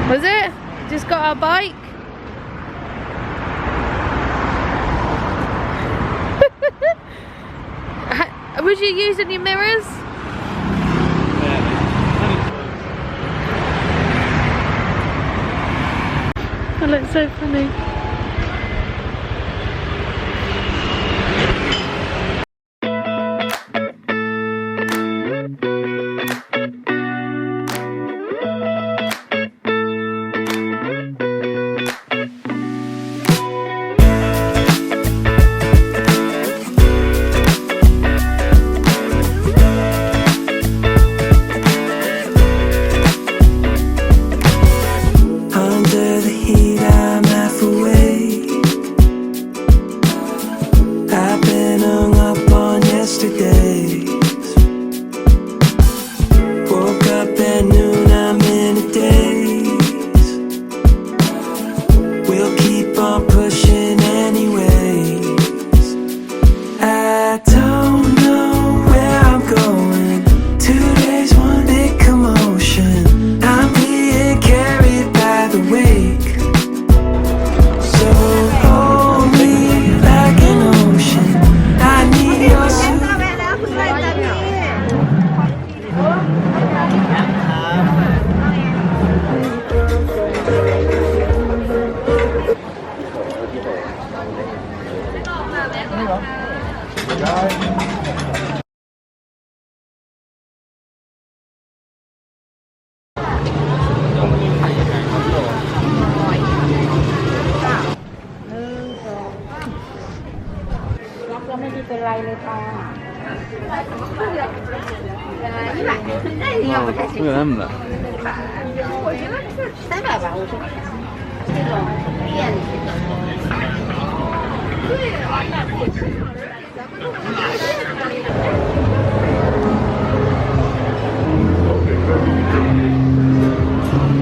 Was it? Just got our bike? Was you using your mirrors? That looks so funny.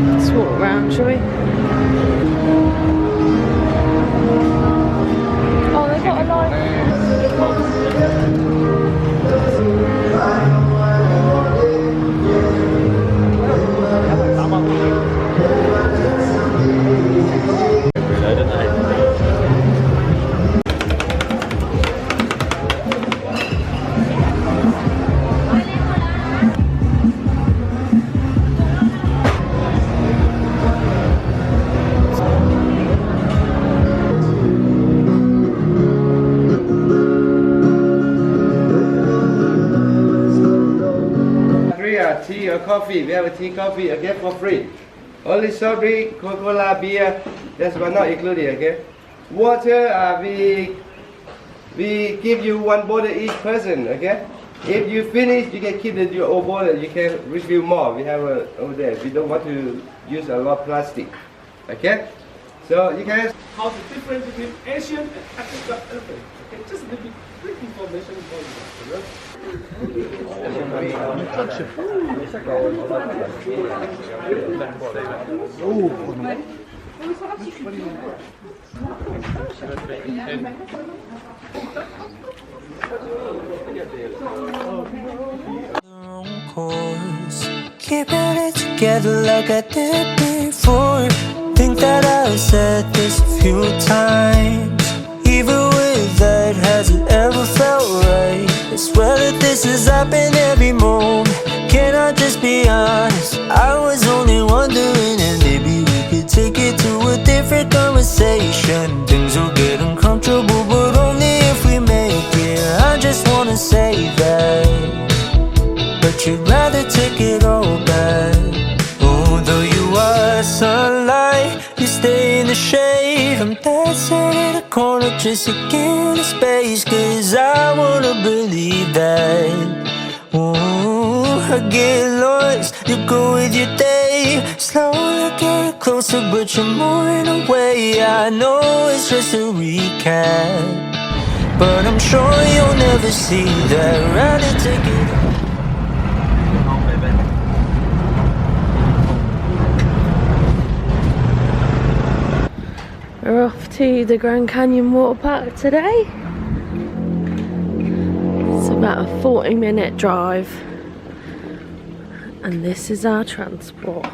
Let's walk around, shall we? Oh, they've got a line. Tea or coffee, we have a tea coffee again for free. Only soft drink, Coca-Cola, beer, that's one not included, okay? Water, we give you one bottle each person, okay? If you finish, you can keep your own bottle, you can refill more. We have over there. We don't want to use a lot of plastic, okay? So you can. How's the difference between Asian and African elephant? Okay, just a little bit quick information for you. Keeping it together like I did before. Think that I've said this a few times. Even with that, has it ever felt right? I swear that this has happened every moment. Can I just be honest? I was only wondering, and maybe we could take it to a different conversation. Things will get uncomfortable, but only if we make it. I just wanna say that, but you'd rather take it all back. Although you are sunlight, you stay in the shade. I'm dancing in a corner just to get a space, 'cause I wanna believe that. Ooh, I get lost, you go with your day. Slowly get closer, but you're moving away. I know it's just a recap, but I'm sure you'll never see that. Rather take it. We're off to the Grand Canyon Water Park today. It's about a 40-minute drive, and this is our transport.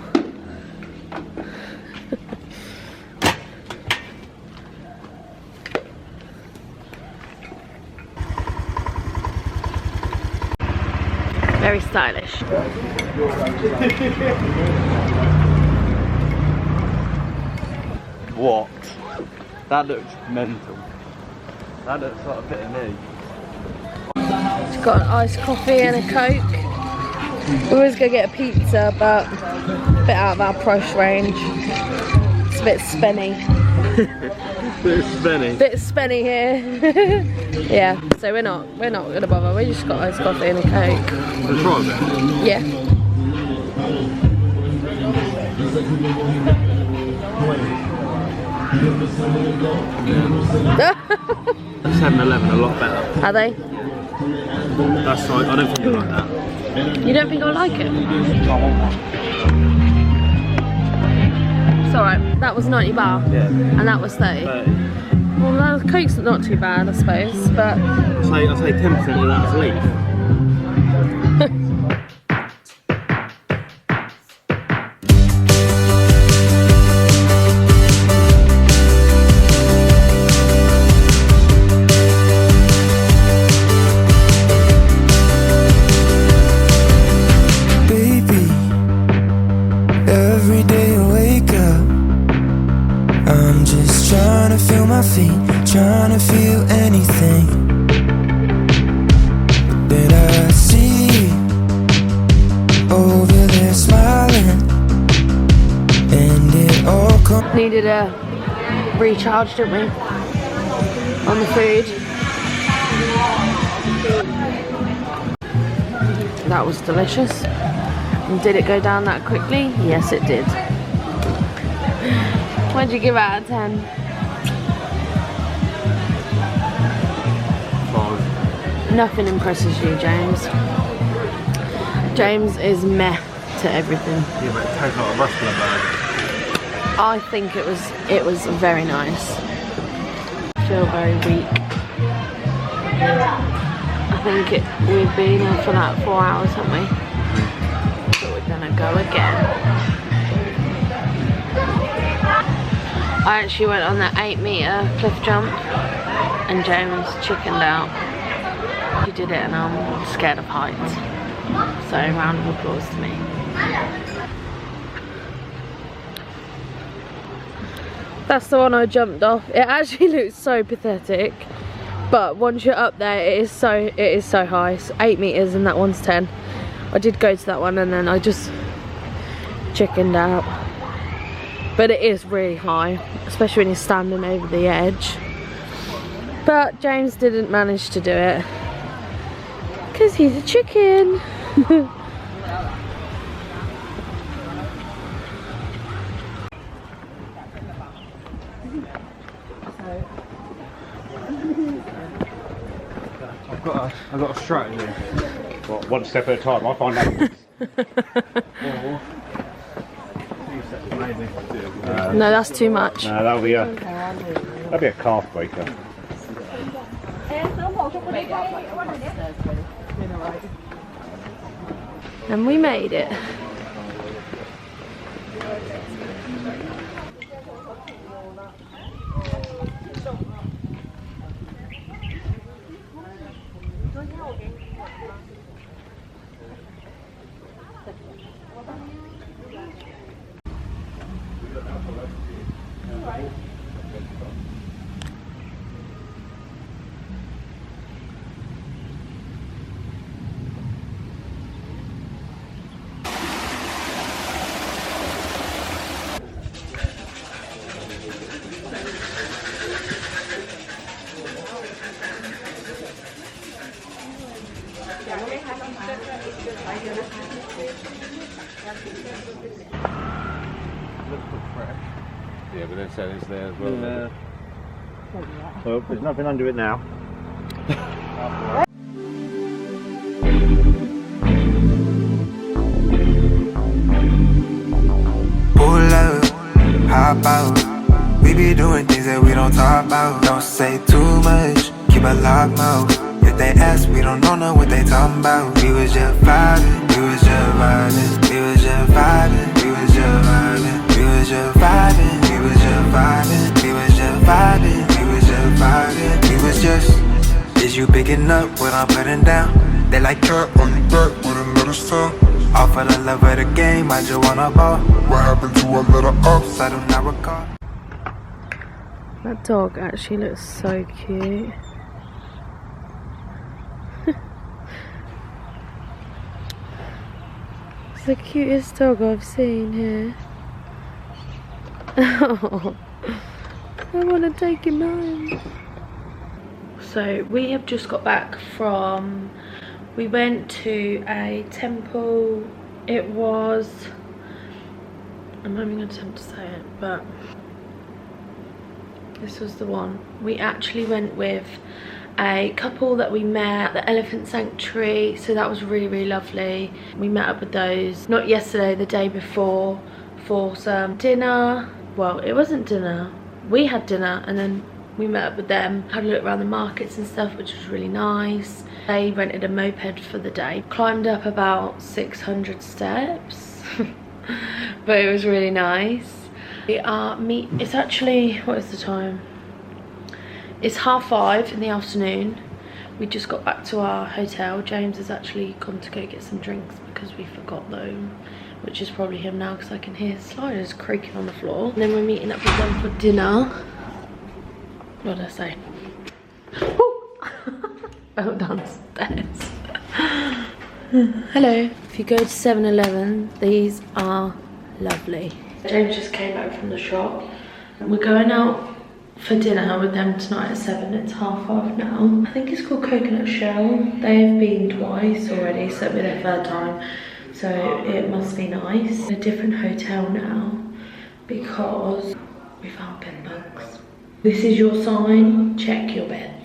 Very stylish. What? That looks mental. That looks like a bit of me. She's got an iced coffee and a Coke. We always go get a pizza, but a bit out of our price range. It's a bit spenny. Bit spenny. Bit spenny here. Yeah, so we're not gonna bother. We just got iced coffee and a Coke. Let's try a bit. Yeah. That's 7-Eleven a lot better. Are they? That's right, I don't think you like that. You don't think I like it? I want one. It's alright. That was 90 baht. Yeah. And that was 30. Well, the Coke's not too bad, I suppose, but... I'll say 10% of that's leaf. Trying to feel anything that I see over there smiling, and it all comes. Needed a recharge, didn't we? On the food. That was delicious. And did it go down that quickly? Yes, it did. What'd you give out of 10? Nothing impresses you, James. James is meh to everything. Yeah, but it tastes like a rustler bag. I think it was very nice. I feel very weak. I think we've been here for like 4 hours, haven't we? So we're gonna go again. I actually went on that 8-meter cliff jump and James chickened out. He did it and I'm scared of heights. So round of applause to me. That's the one I jumped off. It actually looks so pathetic, but once you're up there, it is so high. It's 8 meters and that one's 10. I did go to that one and then I just chickened out. But it is really high, especially when you're standing over the edge. But James didn't manage to do it because he's a chicken. I've got a strategy. Well, one step at a time, I find that. Maybe. No, that's too much. No, that'll be a calf breaker. And we made it. Yeah, but then it's there as well. Well, there's nothing under it now. Pull up, hop out. We be doing things that we don't talk about. Don't say too much, keep a locked mouth. If they ask, we don't know what they talking about. We was just vibing, we was just vibing, we was just vibing, we was just vibing, we was just vibing, we was just vibing, we was just vibing, we was just vibing, we was just. Is you picking up what I'm putting down? They like dirt on the dirt with a just took. All for the love of the game, I just wanna ball. What happened to our little ups? I do not recall. That dog actually looks so cute. It's the cutest dog I've seen here. Oh, I want to take him home. So we have just got back from, we went to a temple. It was, I'm not even going to attempt to say it, but this was the one. We actually went with a couple that we met at the elephant sanctuary, so that was really, really lovely. We met up with those, not yesterday, the day before, for some dinner. Well, it wasn't dinner, we had dinner and then we met up with them, had a look around the markets and stuff, which was really nice. They rented a moped for the day, climbed up about 600 steps but it was really nice. We are it's actually, what is the time? It's 5:30 in the afternoon. We just got back to our hotel. James has actually gone to go get some drinks because we forgot them, which is probably him now because I can hear sliders creaking on the floor. And then we're meeting up with them for dinner. What did I say? Fell downstairs. Hello. If you go to 7-Eleven, these are lovely. James just came back from the shop and we're going out for dinner with them tonight at 7. It's 5:30 now. I think it's called Coconut Shell. They've been twice already, so it'll be their third time. So it must be nice. A different hotel now because we found bed bugs. This is your sign, check your beds.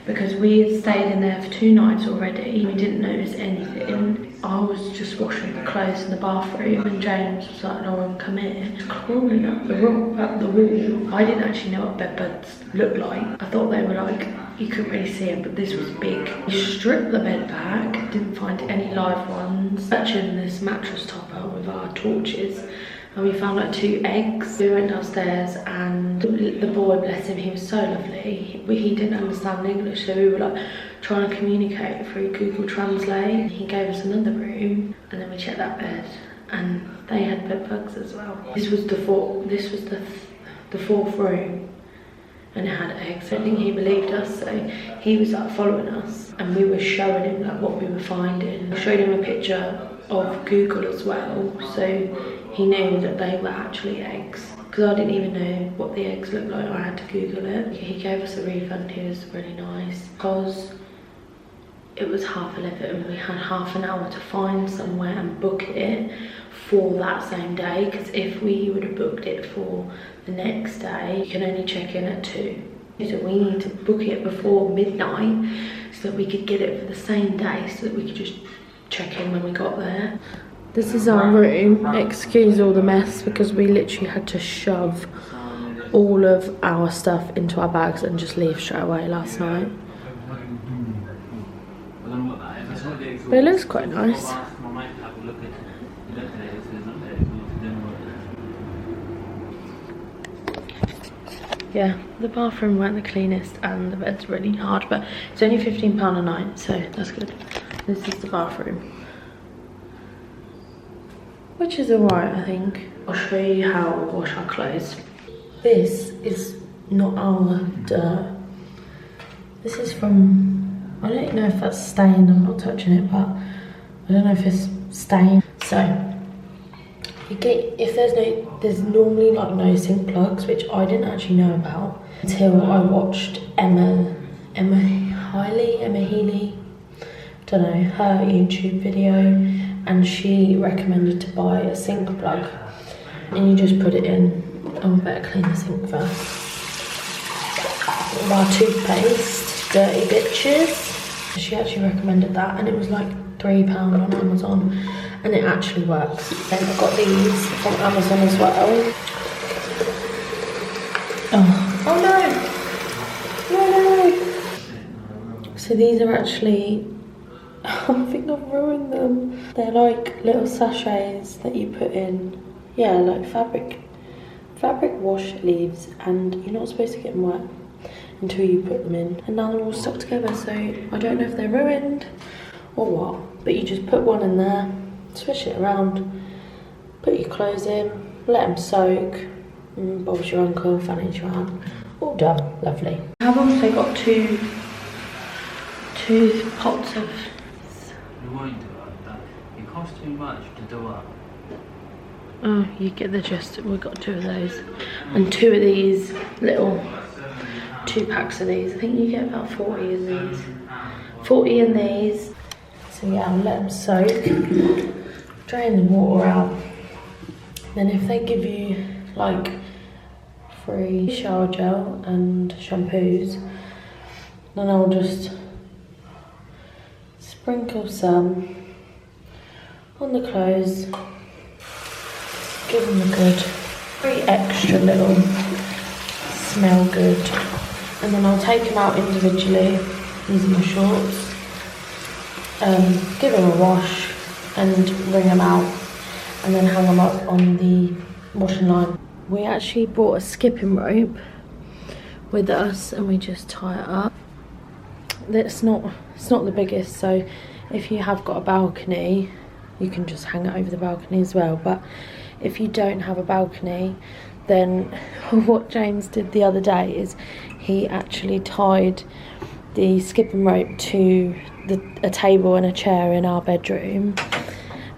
Because we had stayed in there for 2 nights already. We didn't notice anything. I was just washing the clothes in the bathroom and James was like, Lauren, come here. Crawling up the wall. I didn't actually know what bed bugs looked like. I thought they were like, you couldn't really see them, but this was big. We stripped the bed back, didn't find any live ones. Searching this mattress topper with our torches, and we found like 2 eggs. We went downstairs and the boy, bless him, he was so lovely. He didn't understand English, so we were like trying to communicate through Google Translate. He gave us another room and then we checked that bed and they had bed bugs as well. This was the fourth room and it had eggs. I don't think he believed us, so he was like following us and we were showing him like what we were finding. I showed him a picture of Google as well, so he knew that they were actually eggs. Because I didn't even know what the eggs looked like, I had to Google it. He gave us a refund, he was really nice. Because it was 11:30, we had half an hour to find somewhere and book it for that same day. Because if we would have booked it for the next day, you can only check in at 2. So we need to book it before midnight so that we could get it for the same day, so that we could just check in when we got there. This is our room. Excuse all the mess because we literally had to shove all of our stuff into our bags and just leave straight away last night. But it looks quite nice. Yeah, the bathroom weren't the cleanest and the bed's really hard, but it's only £15 a night, so that's good. This is the bathroom, which is alright, I think. I'll show you how we wash our clothes. This is not our dirt. This is from, I don't know if that's stained, I'm not touching it, but I don't know if it's stained. So, you get, if there's normally like no sink plugs, which I didn't actually know about until I watched Emma Healy, don't know, her YouTube video, and she recommended to buy a sink plug and you just put it in. Oh, I better clean the sink first. With our toothpaste, dirty bitches. She actually recommended that and it was like £3 on Amazon and it actually works. Then I've got these from Amazon as well. Oh no! So these are actually, I think I've ruined them. They're like little sachets that you put in, yeah, like fabric wash leaves, and you're not supposed to get them wet until you put them in. And now they're all stuck together, so I don't know if they're ruined or what, but you just put one in there, swish it around, put your clothes in, let them soak, Bob's your uncle, Fanny's your aunt, all done, lovely. How long have they got? Two pots of... We won't do that. It costs too much to do up. Oh, you get the gist. We've got 2 of those. And 2 of these little 2 packs of these. I think you get about 40 in these. 40 in these. So yeah, I'll let them soak. Drain the water out. Then if they give you like free shower gel and shampoos, then I'll just sprinkle some on the clothes. Give them a good, very extra little smell good. And then I'll take them out individually using my shorts. Give them a wash and wring them out. And then hang them up on the washing line. We actually bought a skipping rope with us and we just tie it up. It's not the biggest, so if you have got a balcony, you can just hang it over the balcony as well. But if you don't have a balcony, then what James did the other day is he actually tied the skipping rope to a table and a chair in our bedroom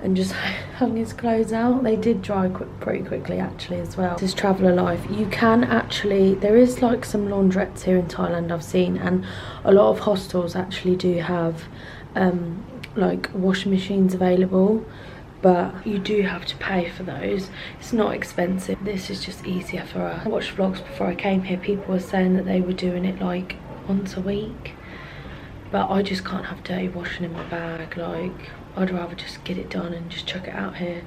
and just hung his clothes out. They did dry pretty quickly actually as well. This is traveller life. You can actually, there is like some laundrettes here in Thailand I've seen, and a lot of hostels actually do have like washing machines available, but you do have to pay for those. It's not expensive. This is just easier for us. I watched vlogs before I came here. People were saying that they were doing it like once a week, but I just can't have dirty washing in my bag. Like, I'd rather just get it done and just chuck it out here.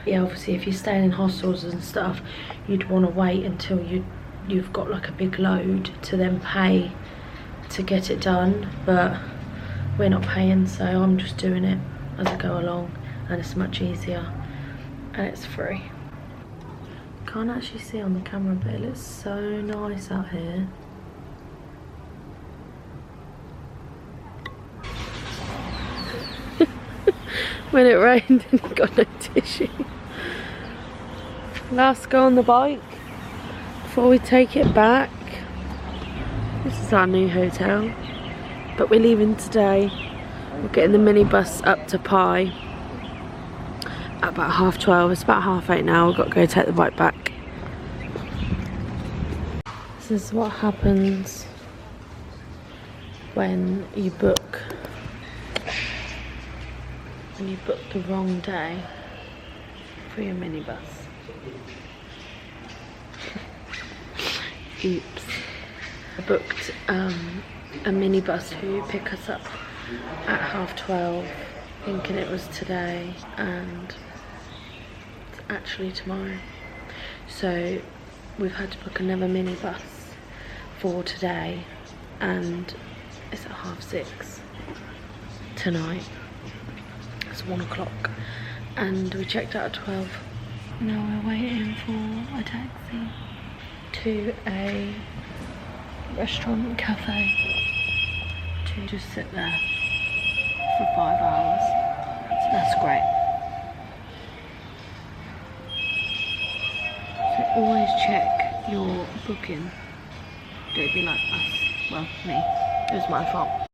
Yeah, obviously if you're staying in hostels and stuff, you'd want to wait until you've got like a big load to then pay to get it done, but we're not paying, so I'm just doing it as I go along, and it's much easier and it's free. Can't actually see on the camera, but it looks so nice out here. When it rained and you got no tissue. Last go on the bike before we take it back. This is our new hotel, but we're leaving today. We're getting the minibus up to Pai at about 12:30. It's about 8:30 now. We've got to go take the bike back. This is what happens when you book the wrong day for your minibus. Oops. I booked a minibus who pick us up at 12:30, thinking it was today, and it's actually tomorrow. So we've had to book another minibus for today, and it's at 6:30 tonight. It's 1 o'clock and we checked out at 12. Now we're waiting for a taxi to a restaurant cafe to just sit there for 5 hours. So that's great. So always check your booking. Don't be like us. Well, me. It was my fault.